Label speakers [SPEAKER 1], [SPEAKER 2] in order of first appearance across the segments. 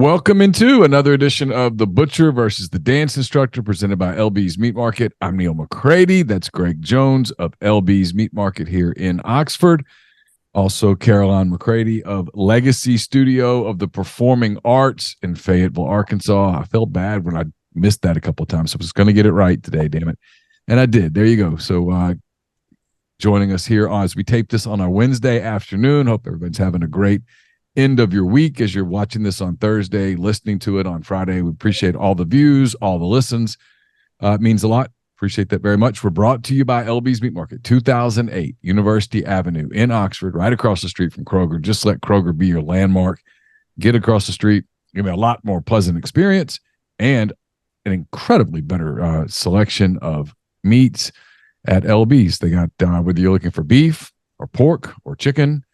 [SPEAKER 1] Welcome into another edition of The Butcher versus the Dance Instructor presented by LB's Meat Market. I'm Neil McCready. That's Greg Jones of LB's Meat Market here in Oxford. Also, Caroline McCready of Legacy Studio of the Performing Arts in Fayetteville, Arkansas. I felt bad when I missed that a couple of times. So I was going to get it right today, damn it. And I did. There you go. So joining us here as we tape this on our Wednesday afternoon. Hope everybody's having a great end of your week as you're watching this on Thursday, listening to it on Friday. We appreciate all the views, all the listens. It means a lot. Appreciate that very much. We're brought to you by LB's Meat Market, 2008 University Avenue in Oxford, right across the street from Kroger. Just let Kroger be your landmark. Get across the street. Give me a lot more pleasant experience and an incredibly better selection of meats at LB's. They got, whether you're looking for beef or pork or chicken,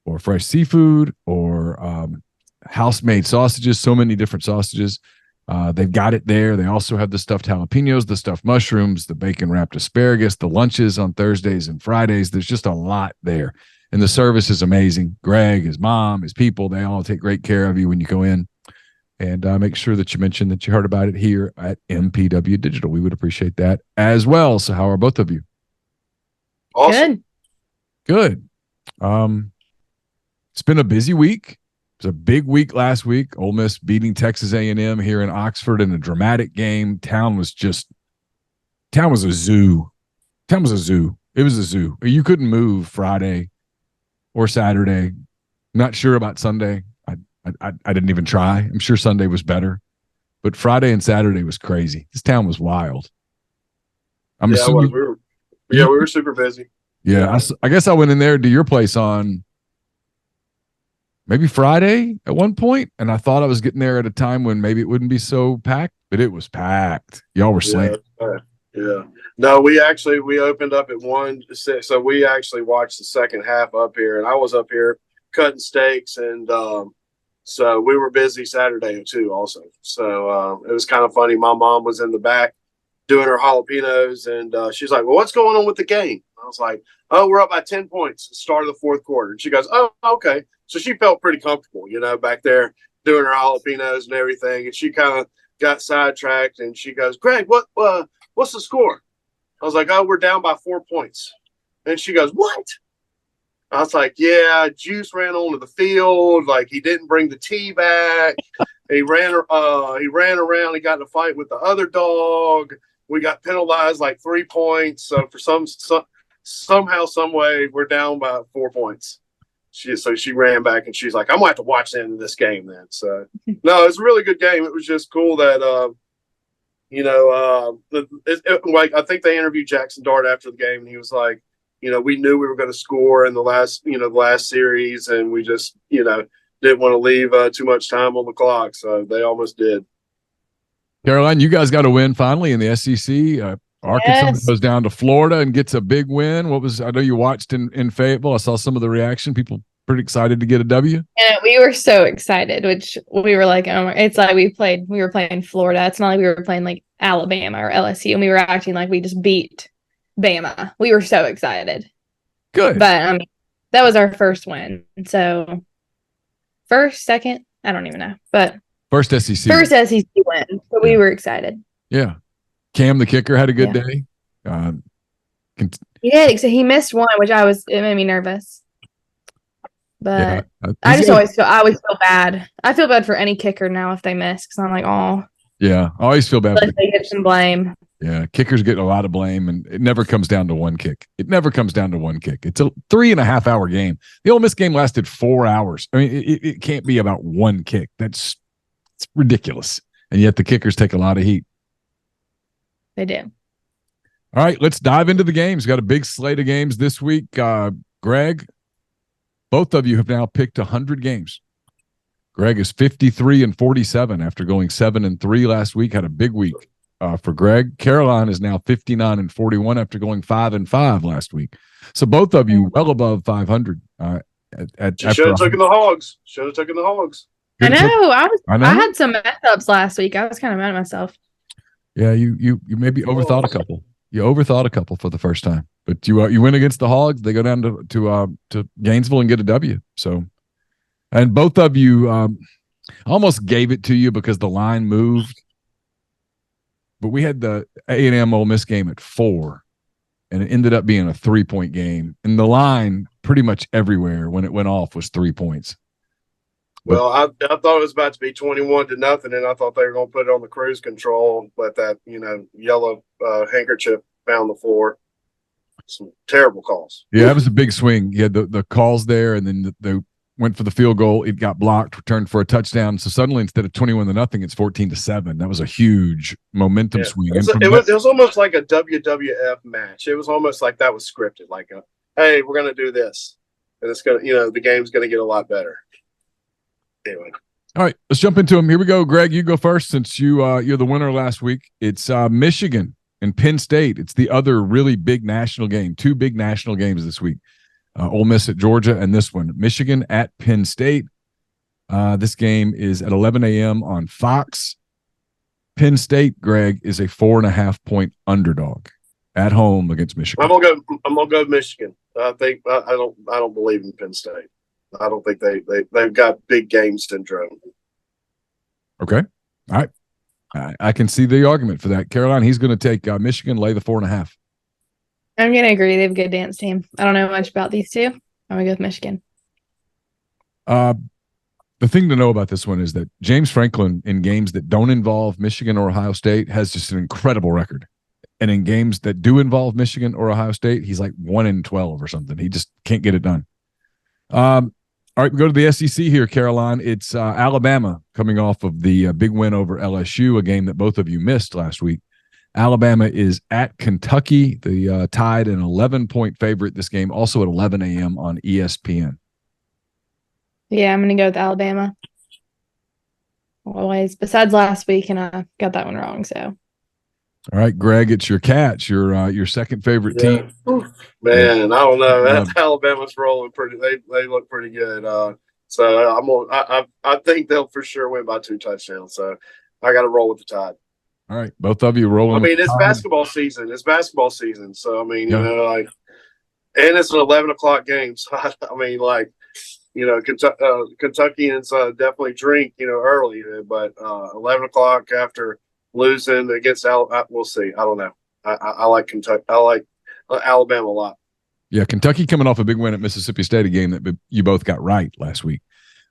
[SPEAKER 1] or fresh seafood, or house-made sausages, so many different sausages. They've got it there. They also have the stuffed jalapenos, the stuffed mushrooms, the bacon-wrapped asparagus, the lunches on Thursdays and Fridays. There's just a lot there. And the service is amazing. Greg, his mom, his people, they all take great care of you when you go in. And make sure that you mention that you heard about it here at MPW Digital. We would appreciate that as well. So how are both of you?
[SPEAKER 2] Awesome.
[SPEAKER 1] Good. It's been a busy week. It was a big week last week. Ole Miss beating Texas A&M here in Oxford in a dramatic game. Town was a zoo. Town was a zoo. It was a zoo. You couldn't move Friday or Saturday. Not sure about Sunday. I didn't even try. I'm sure Sunday was better. But Friday and Saturday was crazy. This town was wild.
[SPEAKER 2] We were super busy.
[SPEAKER 1] Yeah, I guess I went in there to your place on maybe Friday at one point, and I thought I was getting there at a time when maybe it wouldn't be so packed, but it was packed. Y'all were slammed.
[SPEAKER 2] Yeah. No, we opened up at 1:06, so we actually watched the second half up here, and I was up here cutting steaks, and so we were busy Saturday too also. So it was kind of funny. My mom was in the back doing her jalapenos, and she's like, well, what's going on with the game? I was like, oh, we're up by 10 points at the start of the fourth quarter. And she goes, oh, okay. So she felt pretty comfortable, back there doing her jalapenos and everything. And she kind of got sidetracked, and she goes, Greg, what's the score? I was like, oh, we're down by 4 points. And she goes, what? I was like, yeah, Juice ran onto the field. Like, he didn't bring the tea back. He ran around. He got in a fight with the other dog. We got penalized like 3 points. So for somehow, some way, we're down by 4 points. So she ran back, and she's like, I'm going to have to watch the end of this game then. So, no, it was a really good game. It was just cool that, I think they interviewed Jackson Dart after the game, and he was like, we knew we were going to score in the last series, and we just, didn't want to leave too much time on the clock. So they almost did.
[SPEAKER 1] Caroline, you guys got a win finally in the SEC. Arkansas goes down to Florida and gets a big win. I know you watched in Fayetteville. I saw some of the reaction. People pretty excited to get a W.
[SPEAKER 3] And we were so excited, which we were like, oh, it's like we were playing Florida. It's not like we were playing like Alabama or LSU, and we were acting like we just beat Bama. We were so excited.
[SPEAKER 1] Good.
[SPEAKER 3] But that was our first win. So first, second, I don't even know. But
[SPEAKER 1] First SEC
[SPEAKER 3] win. So we were excited.
[SPEAKER 1] Yeah. Cam, the kicker, had a good day.
[SPEAKER 3] He did. So he missed one, it made me nervous. But I always feel bad. I feel bad for any kicker now if they miss, because I'm like, oh.
[SPEAKER 1] Yeah, I always feel bad.
[SPEAKER 3] They get some blame.
[SPEAKER 1] Yeah, kickers get a lot of blame, and it never comes down to one kick. It's a 3.5 hour game. The Ole Miss game lasted 4 hours. I mean, it can't be about one kick. It's ridiculous. And yet the kickers take a lot of heat.
[SPEAKER 3] They do.
[SPEAKER 1] All right, let's dive into the games. Got a big slate of games this week. Greg, both of you have now picked 100 games. Greg is 53-47 after going 7-3 last week. Had a big week for Greg. Caroline is now 59-41 after going 5-5 last week. So both of you well above 500.
[SPEAKER 2] Should have taken the Hogs.
[SPEAKER 3] I know. I had some mess ups last week. I was kind of mad at myself.
[SPEAKER 1] Yeah, you maybe overthought a couple. You overthought a couple for the first time, but you win against the Hogs. They go down to Gainesville and get a W. So, and both of you, I almost gave it to you because the line moved, but we had the A&M Ole Miss game at 4, and it ended up being a 3-point game. And the line pretty much everywhere when it went off was 3 points. But,
[SPEAKER 2] well, I thought it was about to be 21-0, and I thought they were going to put it on the cruise control, but that yellow handkerchief found the floor. Some terrible calls.
[SPEAKER 1] yeah, that was a big swing. You had the calls there, and then they went for the field goal. It got blocked, returned for a touchdown. So suddenly, instead of 21-0, it's 14-7. That was a huge momentum swing.
[SPEAKER 2] It was almost like a WWF match. It was almost like that was scripted. Like, hey, we're going to do this, and it's going to, the game's going to get a lot better. Anyway.
[SPEAKER 1] All right, let's jump into them. Here we go. Greg, you go first since you're the winner last week. It's Michigan and Penn State. It's the other really big national game. 2 big national games this week. Ole Miss at Georgia, and this one, Michigan at Penn State. This game is at 11 a.m. on Fox. Penn State, Greg, is a 4.5-point underdog at home against Michigan.
[SPEAKER 2] I'm gonna go Michigan. I think I don't believe in Penn State. I don't think they've got big game syndrome.
[SPEAKER 1] Okay, all right. I can see the argument for that. Caroline, he's going to take Michigan, lay the 4.5.
[SPEAKER 3] I'm going to agree. They have a good dance team. I don't know much about these two. I'm going to go with Michigan.
[SPEAKER 1] The thing to know about this one is that James Franklin, in games that don't involve Michigan or Ohio State, has just an incredible record. And in games that do involve Michigan or Ohio State, he's like 1-12 or something. He just can't get it done. All right, we go to the SEC here, Caroline. It's Alabama coming off of the big win over LSU, a game that both of you missed last week. Alabama is at Kentucky. The tied an 11-point favorite. This game also at 11 a.m. on ESPN.
[SPEAKER 3] Yeah, I'm going to go with Alabama. Always, besides last week, and I got that one wrong. So,
[SPEAKER 1] all right, Greg, it's your Cats, your second favorite team.
[SPEAKER 2] Man, I don't know. Alabama's rolling pretty. They look pretty good. So I think they'll for sure win by 2 touchdowns. So I got to roll with the Tide.
[SPEAKER 1] All right, both of you rolling.
[SPEAKER 2] I mean, it's basketball season. So I mean, and it's an 11 o'clock game. So I mean, Kentuckians definitely drink, early, but 11 o'clock after losing against we'll see. I don't know. I like Kentucky. I like Alabama a lot.
[SPEAKER 1] Yeah, Kentucky coming off a big win at Mississippi State, a game that you both got right last week.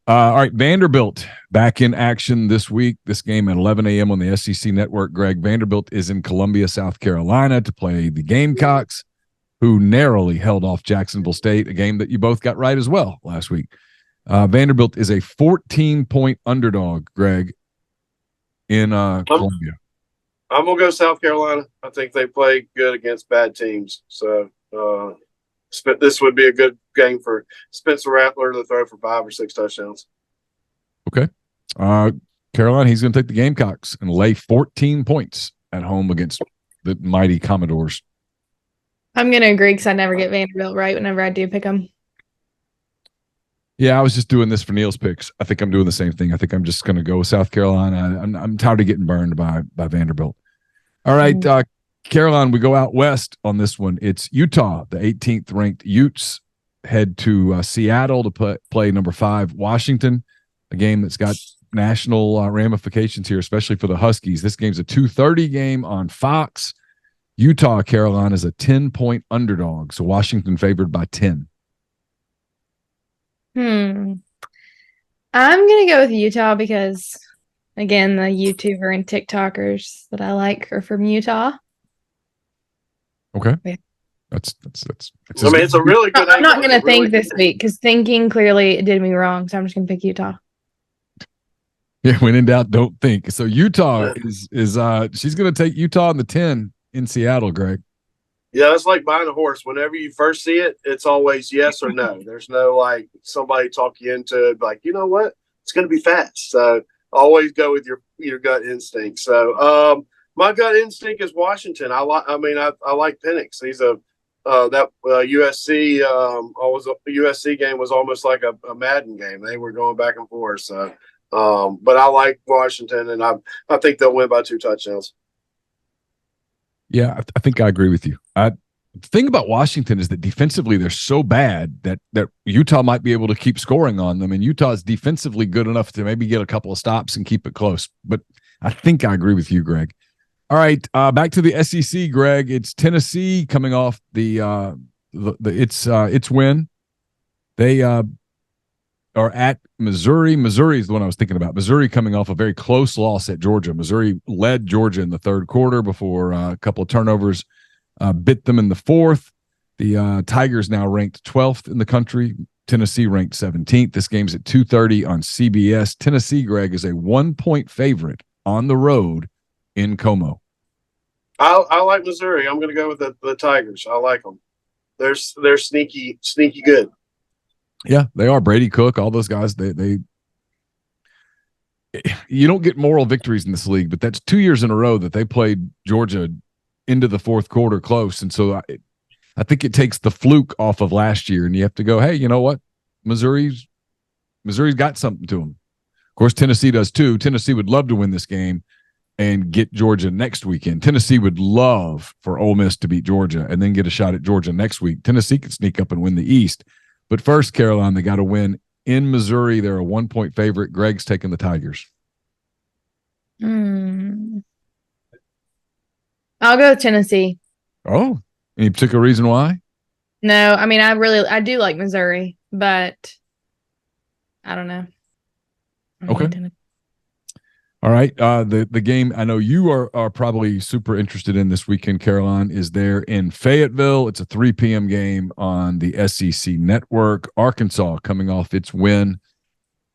[SPEAKER 1] All right, Vanderbilt back in action this week. This game at 11 a.m. on the SEC Network. Greg, Vanderbilt is in Columbia, South Carolina to play the Gamecocks, who narrowly held off Jacksonville State, a game that you both got right as well last week. Vanderbilt is a 14-point underdog, Greg, in Columbia.
[SPEAKER 2] I'm going to go South Carolina. I think they play good against bad teams. So this would be a good game for Spencer Rattler to throw for 5 or 6 touchdowns.
[SPEAKER 1] Okay. Caroline, he's going to take the Gamecocks and lay 14 points at home against the mighty Commodores.
[SPEAKER 3] I'm going to agree because I never get Vanderbilt right whenever I do pick them.
[SPEAKER 1] Yeah, I was just doing this for Neil's picks. I think I'm doing the same thing. I think I'm just going to go with South Carolina. I'm tired of getting burned by Vanderbilt. All right, Caroline, we go out west on this one. It's Utah, the 18th ranked Utes, head to Seattle to play number 5 Washington, a game that's got national ramifications here, especially for the Huskies. This game's a 2:30 game on Fox. Utah, Caroline, is a 10-point underdog, so Washington favored by 10.
[SPEAKER 3] I'm going to go with Utah because, again, the YouTuber and TikTokers that I like are from Utah.
[SPEAKER 1] Okay.
[SPEAKER 3] Yeah.
[SPEAKER 1] That's
[SPEAKER 2] I mean, it's a really good.
[SPEAKER 3] I'm not going to think this week because thinking clearly did me wrong, so I'm just going to pick Utah.
[SPEAKER 1] Yeah, when in doubt, don't think. So Utah is she's going to take Utah in the 10 in Seattle, Greg.
[SPEAKER 2] Yeah, it's like buying a horse. Whenever you first see it, it's always yes or no. There's no somebody talk you into it, like, you know what? It's going to be fast. So always go with your gut instinct. So my gut instinct is Washington. I like Penix. He's USC. USC game was almost like a Madden game. They were going back and forth. So, but I like Washington, and I think they'll win by 2 touchdowns.
[SPEAKER 1] Yeah, I think I agree with you. The thing about Washington is that defensively they're so bad that Utah might be able to keep scoring on them, and Utah is defensively good enough to maybe get a couple of stops and keep it close. But I think I agree with you, Greg. All right, back to the SEC, Greg. It's Tennessee coming off its win. They are at Missouri. Missouri is the one I was thinking about. Missouri coming off a very close loss at Georgia. Missouri led Georgia in the third quarter before a couple of turnovers bit them in the fourth. The Tigers now ranked 12th in the country. Tennessee ranked 17th. This game's at 2:30 on CBS. Tennessee, Greg, is a 1-point favorite on the road in Como.
[SPEAKER 2] I like Missouri. I'm going to go with the Tigers. I like them. They're sneaky good.
[SPEAKER 1] Yeah, they are. Brady Cook, all those guys. They you don't get moral victories in this league, but that's 2 years in a row that they played Georgia into the fourth quarter close. And so I think it takes the fluke off of last year, and you have to go, hey, you know what? Missouri's got something to them. Of course, Tennessee does too. Tennessee would love to win this game and get Georgia next weekend. Tennessee would love for Ole Miss to beat Georgia and then get a shot at Georgia next week. Tennessee could sneak up and win the East. But first, Caroline, they got to win in Missouri. They're a 1-point favorite. Greg's taking the Tigers.
[SPEAKER 3] I'll go with Tennessee.
[SPEAKER 1] Oh, any particular reason why?
[SPEAKER 3] No, I mean, I do like Missouri, but I don't know.
[SPEAKER 1] Okay. All right. The game I know you are probably super interested in this weekend, Caroline, is there in Fayetteville. It's a 3 p.m. game on the SEC network. Arkansas coming off its win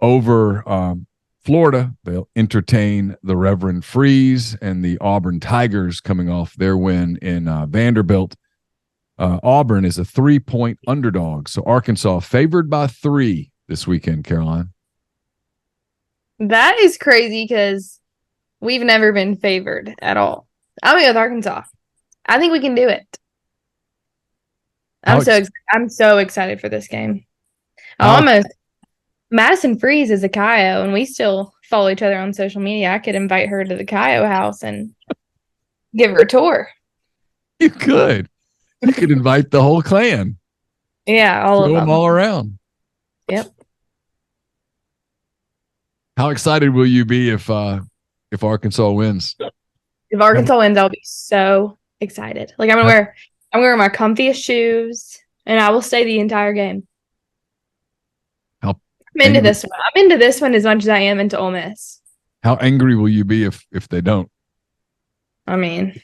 [SPEAKER 1] over Florida. They'll entertain the Reverend Freeze, and the Auburn Tigers coming off their win in Vanderbilt. Auburn is a 3-point underdog. So Arkansas favored by 3 this weekend, Caroline.
[SPEAKER 3] That is crazy because we've never been favored at all. I'll go with Arkansas. I think we can do it. I'm so excited for this game. Madison Freeze is a Kaio, and we still follow each other on social media. I could invite her to the Kaio house and give her a tour.
[SPEAKER 1] You could. You could invite the whole clan.
[SPEAKER 3] Yeah, all of them.
[SPEAKER 1] All around.
[SPEAKER 3] Yep.
[SPEAKER 1] How excited will you be if Arkansas wins?
[SPEAKER 3] If Arkansas wins, I'll be so excited. Like I'm gonna wear my comfiest shoes, and I will stay the entire game. I'm into this one. I'm into this one as much as I am into Ole Miss.
[SPEAKER 1] How angry will you be if they don't?
[SPEAKER 3] I mean,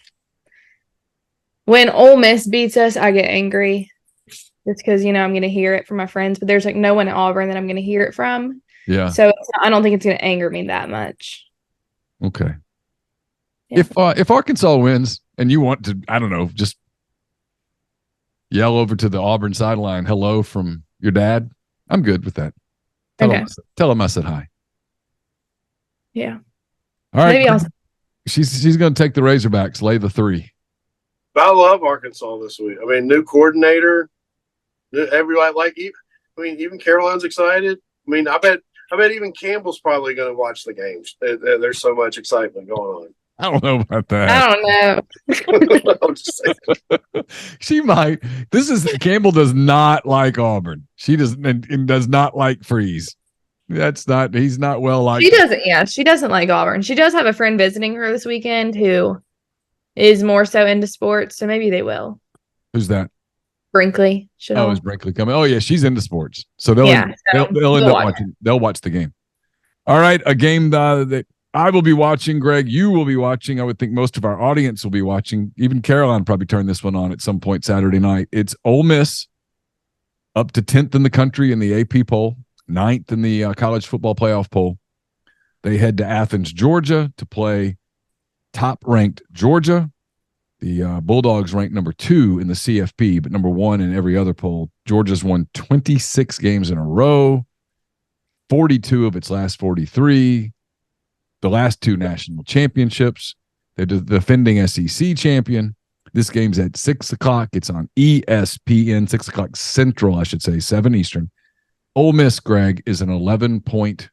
[SPEAKER 3] when Ole Miss beats us, I get angry. It's because, I'm going to hear it from my friends, but there's like no one at Auburn that I'm going to hear it from.
[SPEAKER 1] Yeah.
[SPEAKER 3] So I don't think it's going to anger me that much.
[SPEAKER 1] Okay.
[SPEAKER 3] Yeah.
[SPEAKER 1] If Arkansas wins and you want to, I don't know, just yell over to the Auburn sideline, hello from your dad, I'm good with that. Tell him I said hi.
[SPEAKER 3] Yeah.
[SPEAKER 1] All right.
[SPEAKER 3] Maybe
[SPEAKER 2] She's
[SPEAKER 1] going to take the Razorbacks, lay the 3.
[SPEAKER 2] I love Arkansas this week. I mean, new coordinator. Everybody even Caroline's excited. I mean, I bet even Campbell's probably going to watch the games. There's so much excitement going on.
[SPEAKER 1] I don't know about that.
[SPEAKER 3] I don't know.
[SPEAKER 2] I'm just saying.
[SPEAKER 1] She might. Campbell does not like Auburn. She does not like Freeze. He's not well liked.
[SPEAKER 3] She doesn't. Yeah, she doesn't like Auburn. She does have a friend visiting her this weekend who is more so into sports, so maybe they will.
[SPEAKER 1] Who's that?
[SPEAKER 3] Brinkley.
[SPEAKER 1] Is Brinkley coming? Oh yeah, she's into sports, so they'll end up watching. They'll watch the game. All right, a game that I will be watching. Greg, you will be watching. I would think most of our audience will be watching. Even Caroline probably turned this one on at some point Saturday night. It's Ole Miss, up to 10th in the country in the AP poll, 9th in the college football playoff poll. They head to Athens, Georgia, to play top-ranked Georgia. The Bulldogs ranked number 2 in the CFP, but number 1 in every other poll. Georgia's won 26 games in a row, 42 of its last 43. The last 2 national championships. They're the defending SEC champion. This game's at 6 o'clock. It's on ESPN, 6 o'clock Central, I should say, 7 Eastern. Ole Miss, Greg, is an 11-point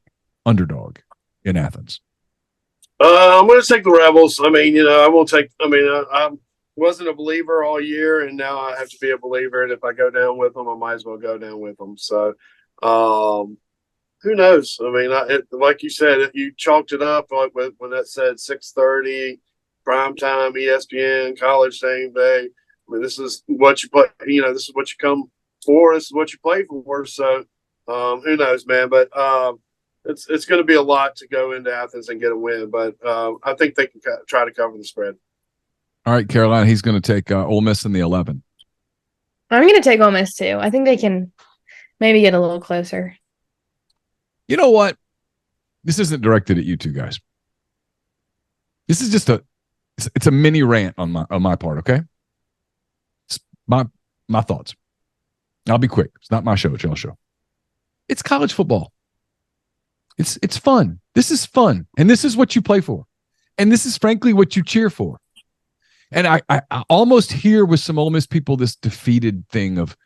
[SPEAKER 1] underdog in Athens.
[SPEAKER 2] I'm going to take the Rebels. I mean, wasn't a believer all year, and now I have to be a believer. And if I go down with them, I might as well go down with them. So, who knows? I mean, like you said, if you chalked it up like when that said 6:30 prime time, ESPN, college same day. I mean, this is what you put. This is what you come for. This is what you play for. So, who knows, man? But it's going to be a lot to go into Athens and get a win. But I think they can try to cover the spread.
[SPEAKER 1] All right, Carolina, he's going to take Ole Miss in the 11.
[SPEAKER 3] I'm going to take Ole Miss too. I think they can maybe get a little closer.
[SPEAKER 1] You know what? This isn't directed at you two guys. This is just it's a mini rant on my part, okay? It's my thoughts. I'll be quick. It's not my show, it's y'all's show. It's college football. It's fun. This is fun. And this is what you play for. And this is frankly what you cheer for. And I almost hear with some Ole Miss people this defeated thing of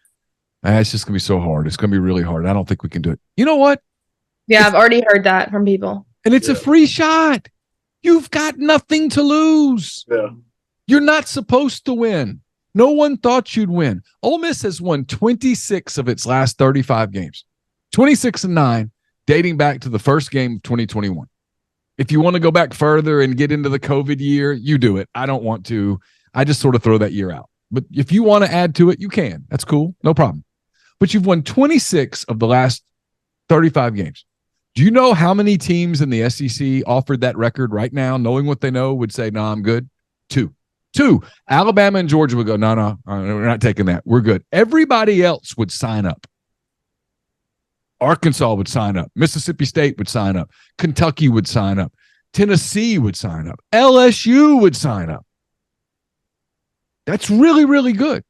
[SPEAKER 1] it's just gonna be so hard. It's gonna be really hard. I don't think we can do it. You know what?
[SPEAKER 3] Yeah, I've already heard that from people.
[SPEAKER 1] And it's a free shot. You've got nothing to lose.
[SPEAKER 2] Yeah.
[SPEAKER 1] You're not supposed to win. No one thought you'd win. Ole Miss has won 26 of its last 35 games. 26-9, dating back to the first game of 2021. If you want to go back further and get into the COVID year, you do it. I don't want to. I just sort of throw that year out. But if you want to add to it, you can. That's cool. No problem. But you've won 26 of the last 35 games. Do you know how many teams in the SEC offered that record right now, knowing what they know, would say, no, I'm good? Two. Alabama and Georgia would go, no, we're not taking that. We're good. Everybody else would sign up. Arkansas would sign up. Mississippi State would sign up. Kentucky would sign up. Tennessee would sign up. LSU would sign up. That's really, really good.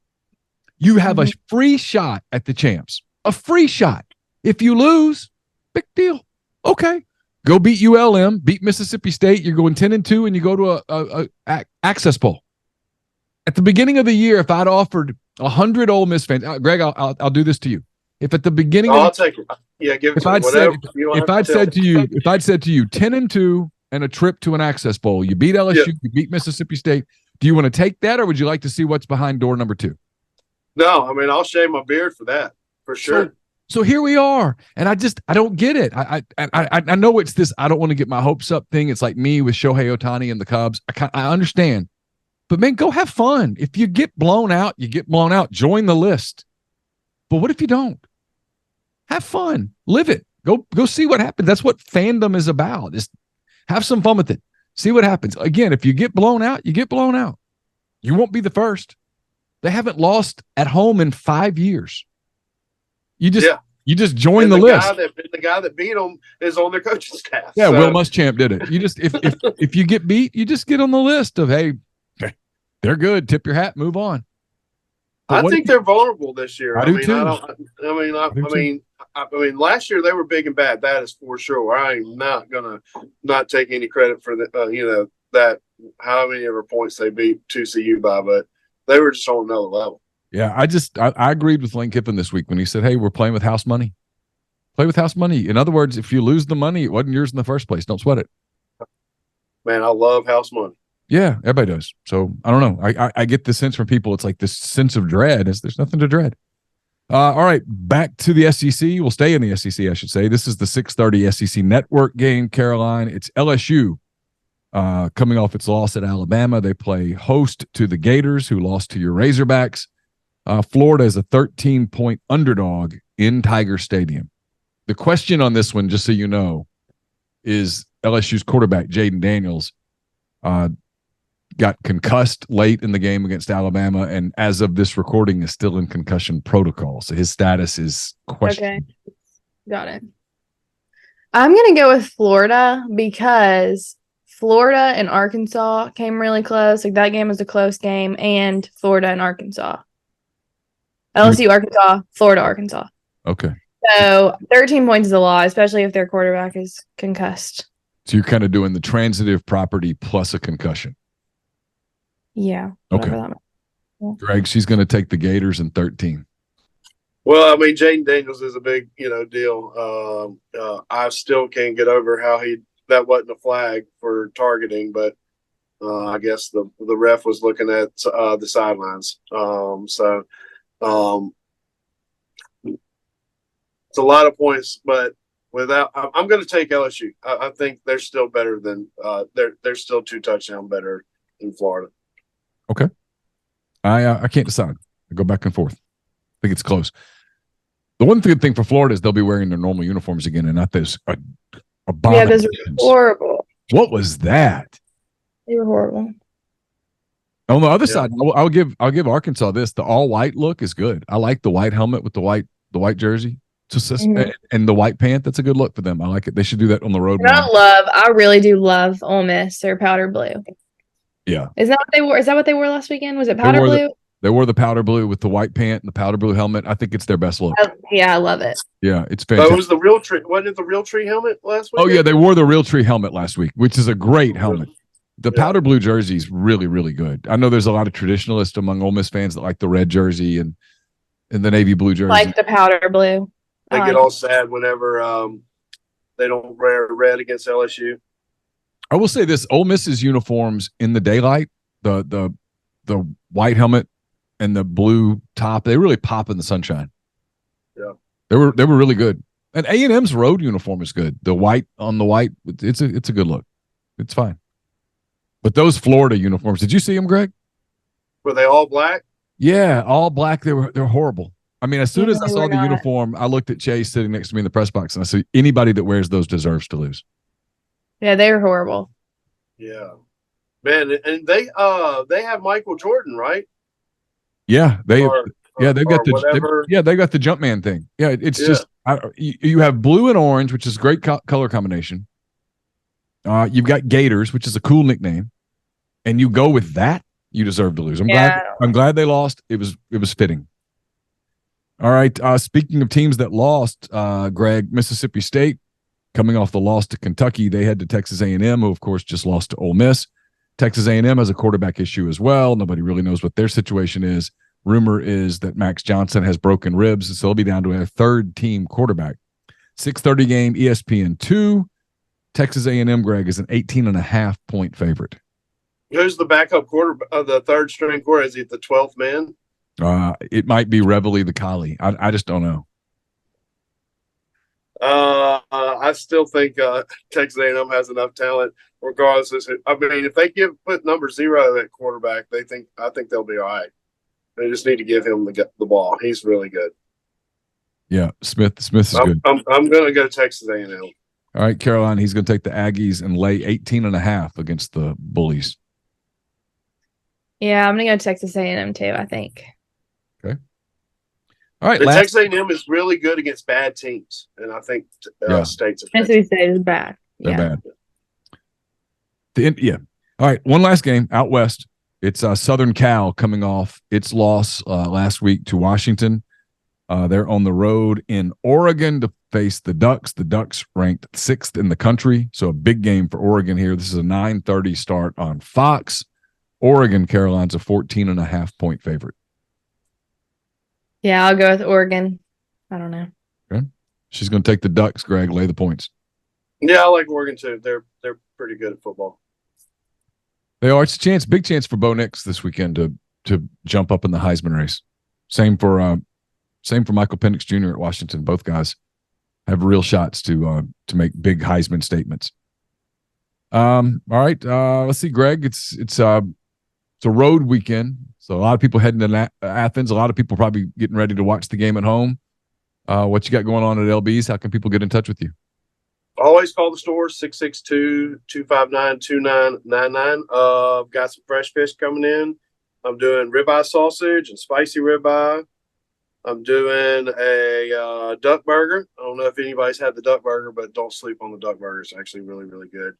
[SPEAKER 1] You have a free shot at the champs. A free shot. If you lose, big deal. Okay. Go beat ULM, beat Mississippi State. You're going 10-2, and you go to a Access Bowl. At the beginning of the year, if I'd offered 100 Ole Miss fans, Greg, I'll do this to you. If at the beginning,
[SPEAKER 2] I'll take it. Yeah, give it to me.
[SPEAKER 1] If I'd said to you 10-2 and a trip to an Access Bowl, you beat LSU, you beat Mississippi State. Do you want to take that, or would you like to see what's behind door number 2?
[SPEAKER 2] No, I mean, I'll shave my beard for that, for sure.
[SPEAKER 1] So here we are, and I don't get it. I know it's this I don't want to get my hopes up thing. It's like me with Shohei Ohtani and the Cubs. I understand, but man, go have fun. If you get blown out, you get blown out. Join the list. But what if you don't? Have fun, live it. Go see what happens. That's what fandom is about. Just have some fun with it. See what happens. Again, if you get blown out, you get blown out. You won't be the first. They haven't lost at home in 5 years. You just join the list.
[SPEAKER 2] The guy that beat them is on their coaching staff.
[SPEAKER 1] Yeah, so. Will Muschamp did it. You just if you get beat, you just get on the list of hey, they're good. Tip your hat, move on.
[SPEAKER 2] But I think they're vulnerable this year.
[SPEAKER 1] I do too.
[SPEAKER 2] I mean, last year they were big and bad. That is for sure. I am not gonna not take any credit for that how many ever points they beat 2CU by, but they were just on another level.
[SPEAKER 1] Yeah, I agreed with Lane Kiffin this week when he said, hey, we're playing with house money. Play with house money. In other words, if you lose the money, it wasn't yours in the first place. Don't sweat it.
[SPEAKER 2] Man, I love house money.
[SPEAKER 1] Yeah, everybody does. So I don't know. I get the sense from people. It's like this sense of dread. There's nothing to dread. All right, back to the SEC. We'll stay in the SEC, I should say. This is the 6:30 SEC Network game, Caroline. It's LSU coming off its loss at Alabama. They play host to the Gators, who lost to your Razorbacks. Florida is a 13-point underdog in Tiger Stadium. The question on this one, just so you know, is LSU's quarterback, Jaden Daniels, got concussed late in the game against Alabama, and as of this recording is still in concussion protocol. So his status is questioned.
[SPEAKER 3] Okay, got it. I'm going to go with Florida because Florida and Arkansas came really close. Like that game was a close game, and Florida and Arkansas. LSU, Arkansas, Florida, Arkansas.
[SPEAKER 1] Okay.
[SPEAKER 3] So 13 points is a lot, especially if their quarterback is concussed.
[SPEAKER 1] So you're kind of doing the transitive property plus a concussion.
[SPEAKER 3] Yeah.
[SPEAKER 1] Okay. Yeah. Greg, she's going to take the Gators in 13.
[SPEAKER 2] Well, I mean, Jaden Daniels is a big, deal. I still can't get over how that wasn't a flag for targeting, but I guess the ref was looking at the sidelines. It's a lot of points, but I'm going to take LSU. I think they're still better than they're still 2 touchdowns better than Florida.
[SPEAKER 1] Okay. I can't decide. I go back and forth. I think it's close. The one good thing for Florida is they'll be wearing their normal uniforms again and not this
[SPEAKER 3] those are horrible.
[SPEAKER 1] What was that?
[SPEAKER 3] They were horrible.
[SPEAKER 1] On the other side, I'll give Arkansas this. The all white look is good. I like the white helmet with the white jersey. And the white pant. That's a good look for them. I like it. They should do that on the road.
[SPEAKER 3] I really do love Ole Miss. Their powder blue.
[SPEAKER 1] Yeah.
[SPEAKER 3] Is that what they wore? Is that what they wore last weekend? Was it powder blue?
[SPEAKER 1] They wore the powder blue with the white pant and the powder blue helmet. I think it's their best look.
[SPEAKER 3] Yeah, I love it.
[SPEAKER 1] Yeah, it's fantastic.
[SPEAKER 2] It was the real tree. Wasn't it the real tree helmet last week?
[SPEAKER 1] Oh yeah, they wore the real tree helmet last week, which is a great helmet. The powder blue jersey is really, really good. I know there's a lot of traditionalists among Ole Miss fans that like the red jersey and the navy blue jersey.
[SPEAKER 3] Like the powder blue.
[SPEAKER 2] They get all sad whenever they don't wear red against LSU.
[SPEAKER 1] I will say this: Ole Miss's uniforms in the daylight, the white helmet and the blue top, they really pop in the sunshine.
[SPEAKER 2] Yeah,
[SPEAKER 1] they were really good. And A&M's road uniform is good. The white on the white, it's a good look. It's fine. But those Florida uniforms, did you see them, Greg?
[SPEAKER 2] Were they all black?
[SPEAKER 1] Yeah, all black. They're horrible. I mean, as soon as I saw the uniform, I looked at Chase sitting next to me in the press box, and I said, anybody that wears those deserves to lose.
[SPEAKER 3] Yeah, they were horrible.
[SPEAKER 2] Yeah, man, and they have Michael Jordan, right?
[SPEAKER 1] Yeah, they've got the Jumpman thing. Yeah, it's just you have blue and orange, which is a great color combination. You've got Gators, which is a cool nickname, and you go with that. You deserve to lose. I'm glad they lost. It was fitting. All right. Speaking of teams that lost, Greg, Mississippi State coming off the loss to Kentucky, they head to Texas A&M, who of course just lost to Ole Miss. Texas A&M has a quarterback issue as well. Nobody really knows what their situation is. Rumor is that Max Johnson has broken ribs, so they'll be down to a third-team quarterback. 6:30 game, ESPN2. Texas A&M, Greg, is an 18.5-point favorite.
[SPEAKER 2] Who's the backup quarter? The third-string quarter? Is he the 12th man?
[SPEAKER 1] It might be Reveille the Collie. I just don't know.
[SPEAKER 2] I still think Texas A&M has enough talent, regardless. If they put number 0 at quarterback, I think they'll be all right. They just need to give him the ball. He's really good.
[SPEAKER 1] Yeah, Smith is good.
[SPEAKER 2] I'm going to go Texas A&M.
[SPEAKER 1] All right, Caroline, he's going to take the Aggies and lay 18.5 against the Bullies.
[SPEAKER 3] Yeah, I'm going to go Texas A&M too, I think.
[SPEAKER 1] Okay. All right.
[SPEAKER 2] Texas A&M is really good against bad teams, and I think State's
[SPEAKER 3] Mississippi State is bad.
[SPEAKER 1] They're bad. All right, one last game out west. It's Southern Cal coming off its loss last week to Washington. They're on the road in Oregon to face the Ducks. The Ducks ranked 6th in the country, so a big game for Oregon here. This is a 9:30 start on Fox. Oregon, Caroline's a 14.5-point favorite.
[SPEAKER 3] Yeah, I'll go with Oregon. I don't know.
[SPEAKER 1] Okay. She's going to take the Ducks, Greg. Lay the points.
[SPEAKER 2] Yeah, I like Oregon too. They're pretty good at football.
[SPEAKER 1] They are. It's a big chance for Bo Nix this weekend to jump up in the Heisman race. Same for Michael Penix Jr. at Washington. Both guys have real shots to make big Heisman statements. All right. Let's see, Greg. It's a road weekend, so a lot of people heading to Athens. A lot of people probably getting ready to watch the game at home. What you got going on at LB's? How can people get in touch with you?
[SPEAKER 2] Always call the store, 662-259-2999. Got some fresh fish coming in. I'm doing ribeye sausage and spicy ribeye. I'm doing a duck burger. I don't know if anybody's had the duck burger, but don't sleep on the duck burger. It's actually really, really good.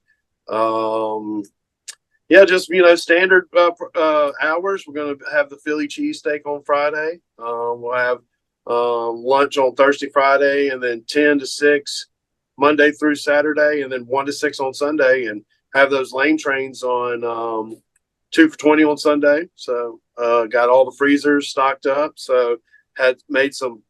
[SPEAKER 2] Just standard hours. We're going to have the Philly cheesesteak on Friday. We'll have lunch on Thursday, Friday, and then 10 to 6 Monday through Saturday, and then 1 to 6 on Sunday, and have those lane trains on 2 for $20 on Sunday. So got all the freezers stocked up. So I made some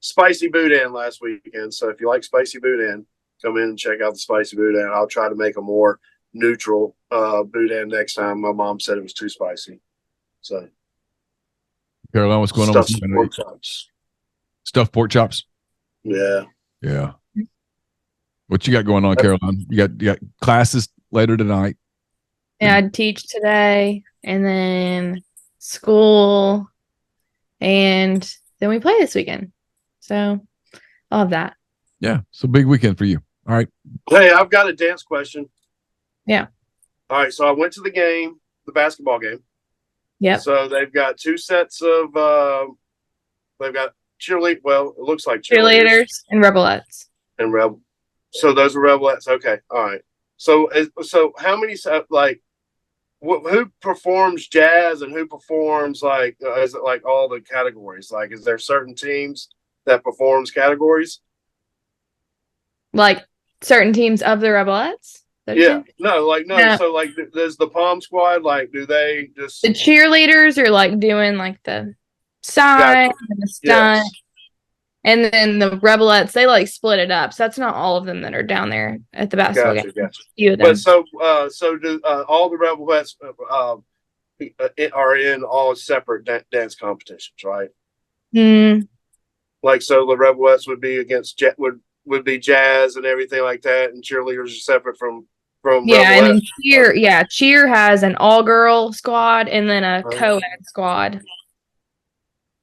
[SPEAKER 2] spicy boudin last weekend. So if you like spicy boudin, come in and check out the spicy boudin. I'll try to make a more neutral boudin next time. My mom said it was too spicy. So
[SPEAKER 1] Caroline, what's going on with
[SPEAKER 2] stuffed
[SPEAKER 1] you?
[SPEAKER 2] pork chops.
[SPEAKER 1] Stuffed pork chops.
[SPEAKER 2] Yeah.
[SPEAKER 1] Yeah. What you got going on, Caroline? You got classes later tonight.
[SPEAKER 3] Yeah, I teach today, and then school, and then we play this weekend. So I'll have that.
[SPEAKER 1] Yeah. So big weekend for you. All right.
[SPEAKER 2] Hey, I've got a dance question.
[SPEAKER 3] Yeah.
[SPEAKER 2] All right. So I went to the game, the basketball game.
[SPEAKER 3] Yep.
[SPEAKER 2] So they've got two sets of they've got cheerlead. Well, it looks like
[SPEAKER 3] Cheerleaders and Rebelettes.
[SPEAKER 2] and rebel. So those are rebelettes. Okay. All right. So how many like who performs jazz and who performs like is it like all the categories? Like, is there certain teams that performs categories?
[SPEAKER 3] Like certain teams of the Rebelettes?
[SPEAKER 2] Yeah. No.
[SPEAKER 3] No.
[SPEAKER 2] So like, does the Palm Squad like? Do they just
[SPEAKER 3] The cheerleaders are like doing like the sign and the stunt.
[SPEAKER 2] Yes.
[SPEAKER 3] And then the Rebelettes, they like split it up. So that's not all of them that are down there at the basketball game.
[SPEAKER 2] Gotcha.
[SPEAKER 3] A few of them.
[SPEAKER 2] But so do all the rebelettes are in all separate dance competitions, right? Like, so the rebelettes would be against would be jazz and everything like that, and cheerleaders are separate from
[SPEAKER 3] yeah, and then
[SPEAKER 2] Rebelettes.
[SPEAKER 3] cheer has an all-girl squad and then a co-ed squad.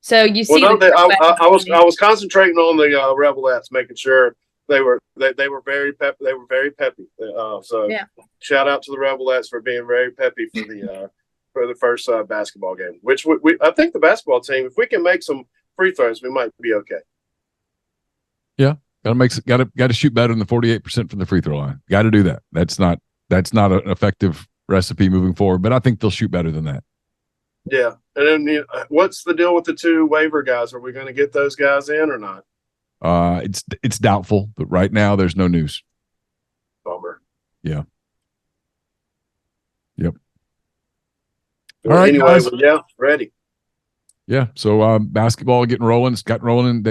[SPEAKER 3] So you see,
[SPEAKER 2] Well, no, I was concentrating on the rebelettes, making sure they were very peppy. They were very peppy. So
[SPEAKER 3] yeah.
[SPEAKER 2] Shout out to the rebelettes for being very peppy for the first basketball game. Which I think the basketball team, if we can make some free throws, we might be okay.
[SPEAKER 1] Yeah. Got to shoot better than the 48% from the free throw line. Got to do that. That's not an effective recipe moving forward, but I think they'll shoot better than that.
[SPEAKER 2] Yeah. And then what's the deal with the two waiver guys? Are we going to get those guys in or not?
[SPEAKER 1] It's doubtful, but right now there's no news.
[SPEAKER 2] Bummer.
[SPEAKER 1] Yeah. Yep.
[SPEAKER 2] Well,
[SPEAKER 1] all right,
[SPEAKER 2] anyway,
[SPEAKER 1] guys.
[SPEAKER 2] Yeah, ready.
[SPEAKER 1] Yeah. So basketball getting rolling. It's got rolling.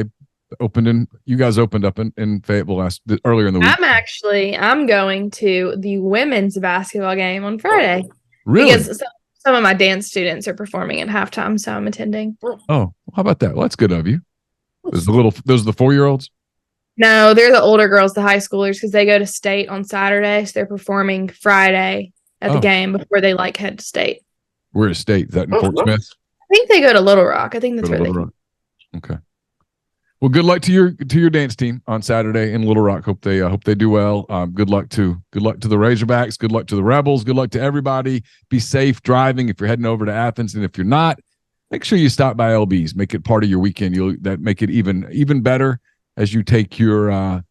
[SPEAKER 1] You guys opened up in Fayetteville earlier in the week.
[SPEAKER 3] I'm going to the women's basketball game on Friday.
[SPEAKER 1] Really?
[SPEAKER 3] Because some of my dance students are performing at halftime, so I'm attending.
[SPEAKER 1] Oh, how about that? Well, that's good of you. Those are the 4-year-olds?
[SPEAKER 3] No, they're the older girls, the high schoolers, because they go to state on Saturday, so they're performing Friday at the game before they head to state.
[SPEAKER 1] We're at state. Is that in Fort Smith?
[SPEAKER 3] I think they go to Little Rock. I think that's where they go.
[SPEAKER 1] Okay. Well, good luck to your dance team on Saturday in Little Rock. Hope they do well. Good luck to the Razorbacks. Good luck to the Rebels. Good luck to everybody. Be safe driving if you're heading over to Athens, and if you're not, make sure you stop by LB's. Make it part of your weekend. That make it even better as you take your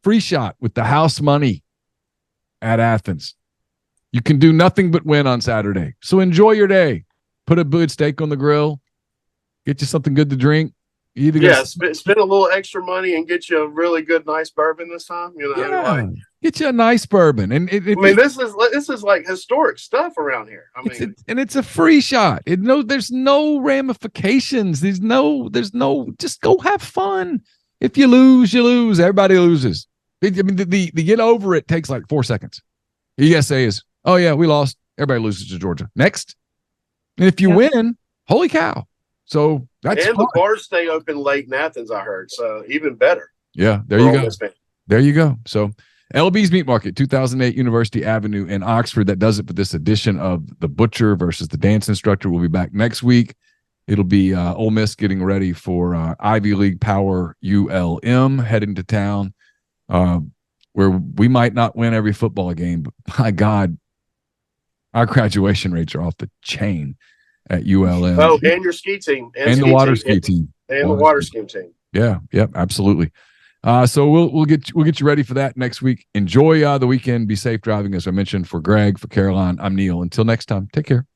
[SPEAKER 1] free shot with the house money at Athens. You can do nothing but win on Saturday. So enjoy your day. Put a good steak on the grill. Get you something good to drink.
[SPEAKER 2] Spend a little extra money and get you a really good, nice bourbon this time.
[SPEAKER 1] Get you a nice bourbon, and
[SPEAKER 2] this is like historic stuff around here.
[SPEAKER 1] It's a free shot. There's no ramifications. There's no. Just go have fun. If you lose, you lose. Everybody loses. The get over it takes like 4 seconds. The ESA is, oh yeah, we lost. Everybody loses to Georgia. Next, and if you win, holy cow. So that's
[SPEAKER 2] and fun. The bars stay open late in Athens, I heard. So even better.
[SPEAKER 1] Yeah, there you go. There you go. So LB's Meat Market, 2008 University Avenue in Oxford. That does it for this edition of The Butcher versus the Dance Instructor. We'll be back next week. It'll be Ole Miss getting ready for Ivy League Power ULM heading to town, where we might not win every football game, but my God, our graduation rates are off the chain at ULM.
[SPEAKER 2] Oh, and your ski team.
[SPEAKER 1] And the water ski team.
[SPEAKER 2] And the water ski team.
[SPEAKER 1] Yeah, absolutely. So we'll get you ready for that next week. Enjoy the weekend. Be safe driving, as I mentioned. For Greg, for Caroline, I'm Neil. Until next time, take care.